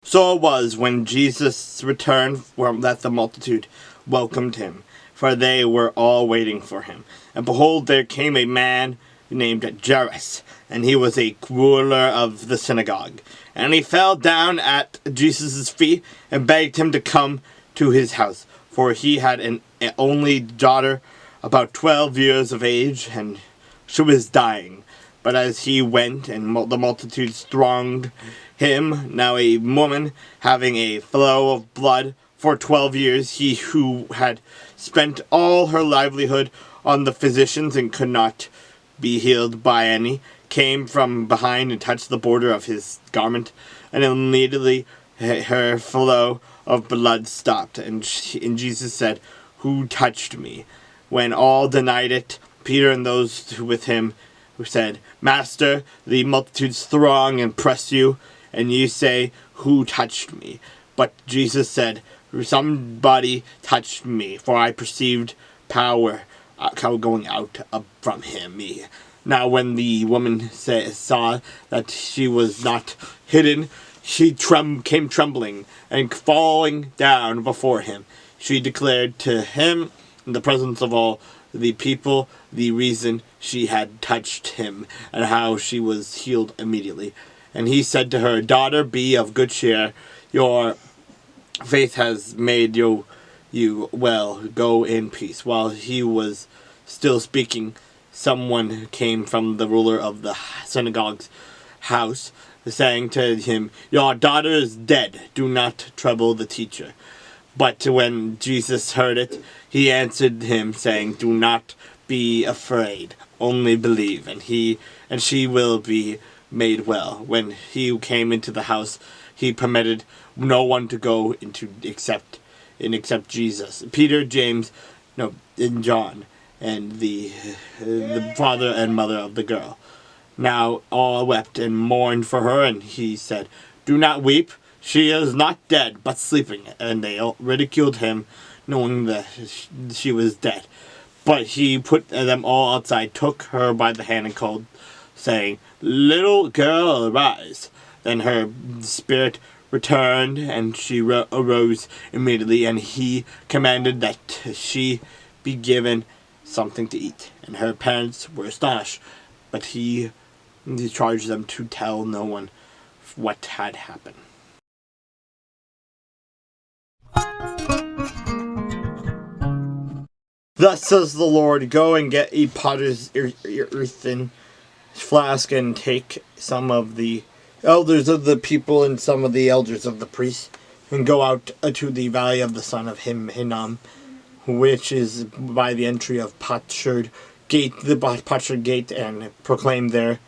So it was when Jesus returned that the multitude welcomed him, for they were all waiting for him. And behold, there came a man named Jairus, and he was a ruler of the synagogue. And he fell down at Jesus' feet and begged him to come to his house, for he had an only daughter, about 12 years of age, and she was dying. But as he went, and the multitudes thronged him, now a woman having a flow of blood for 12 years, he who had spent all her livelihood on the physicians and could not be healed by any, came from behind and touched the border of his garment, and immediately her flow of blood stopped. And Jesus said, "Who touched me?" When all denied it, Peter and those with him said, "Master, the multitudes throng and press you, and you say, 'Who touched me?'" But Jesus said, "Somebody touched me, for I perceived power going out from him." Now when the woman saw that she was not hidden, she came trembling, and falling down before him, she declared to him, in the presence of all the people, the reason she had touched him, and how she was healed immediately. And he said to her, "Daughter, be of good cheer. Your faith has made you well. Go in peace." While he was still speaking, someone came from the ruler of the synagogue's house, saying to him, "Your daughter is dead. Do not trouble the teacher." But when Jesus heard it, he answered him, saying, "Do not be afraid, only believe, and she will be made well." When he came into the house, he permitted no one to go into except Jesus, Peter, James, and John, and the father and mother of the girl. Now all wept and mourned for her, and he said, "Do not weep. She is not dead, but sleeping." And they ridiculed him, knowing that she was dead. But he put them all outside, took her by the hand, and called, saying, "Little girl, arise." Then her spirit returned, and she arose immediately, and he commanded that she be given something to eat. And her parents were astonished, but he charged them to tell no one what had happened. Thus says the Lord, "Go and get a potter's earthen flask, and take some of the elders of the people and some of the elders of the priests, and go out to the valley of the son of Hinnom, which is by the entry of Potsherd Gate, and proclaim there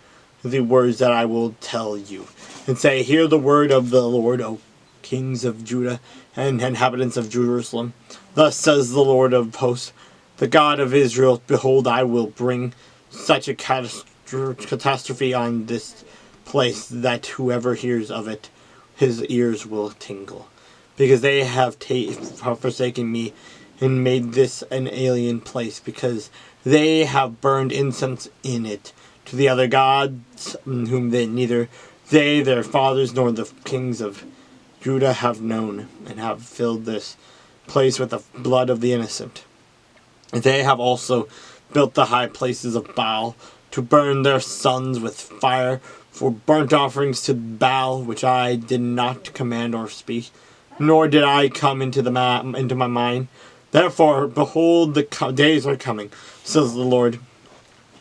the words that I will tell you, and say, 'Hear the word of the Lord, O kings of Judah and inhabitants of Jerusalem. Thus says the Lord of hosts, the God of Israel, behold, I will bring such a catastrophe on this place that whoever hears of it, his ears will tingle. Because they have forsaken me and made this an alien place, because they have burned incense in it to the other gods, whom neither they, their fathers, nor the kings of Judah have known, and have filled this place with the blood of the innocent. They have also built the high places of Baal, to burn their sons with fire for burnt offerings to Baal, which I did not command or speak, nor did I come into my mind. Therefore, behold, the days are coming, says the Lord,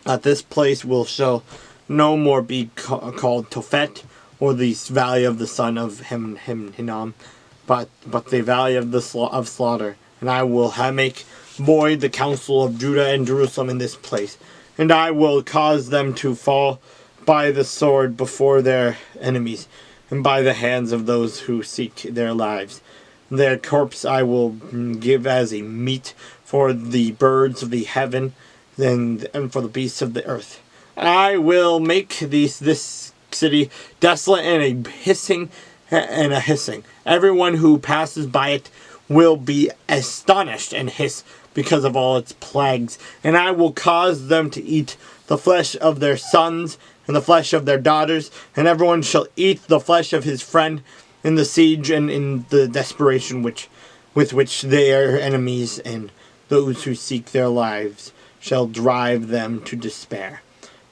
that this place shall no more be called Tophet, or the valley of the son of Hinnom, but the valley of slaughter. And I will make void the counsel of Judah and Jerusalem in this place, and I will cause them to fall by the sword before their enemies, and by the hands of those who seek their lives. Their corpse I will give as a meat for the birds of the heaven, and for the beasts of the earth. I will make this city desolate and a hissing. Everyone who passes by it will be astonished and hiss because of all its plagues. And I will cause them to eat the flesh of their sons and the flesh of their daughters, and everyone shall eat the flesh of his friend, in the siege and in the desperation with which their enemies and those who seek their lives shall drive them to despair.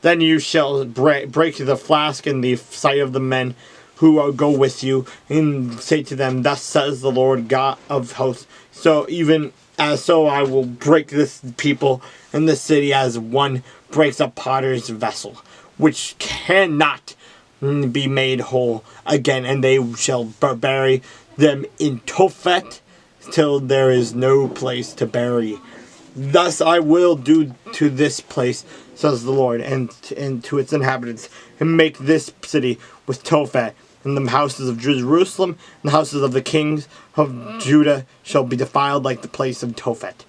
Then you shall break the flask in the sight of the men who go with you, and say to them, Thus says the Lord God of hosts, so I will break this people and this city as one breaks a potter's vessel, which cannot be made whole again, and they shall bury them in Tophet till there is no place to bury. Thus I will do to this place, says the Lord, and to its inhabitants, and make this city with Tophet, and the houses of Jerusalem and the houses of the kings of Judah shall be defiled like the place of Tophet,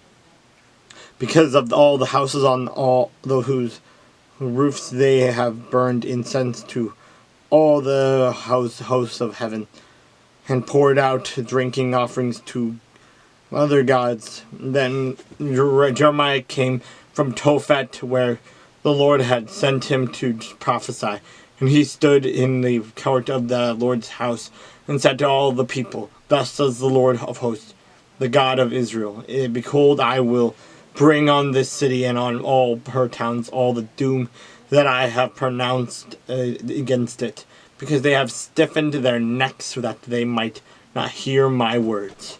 because of all the houses on all whose roofs they have burned incense to all the hosts of heaven, and poured out drinking offerings to other gods. Then Jeremiah came from Tophet, where the Lord had sent him to prophesy. And he stood in the court of the Lord's house, and said to all the people, Thus says the Lord of hosts, the God of Israel, Behold, I will bring on this city and on all her towns all the doom that I have pronounced against it, because they have stiffened their necks so that they might not hear my words.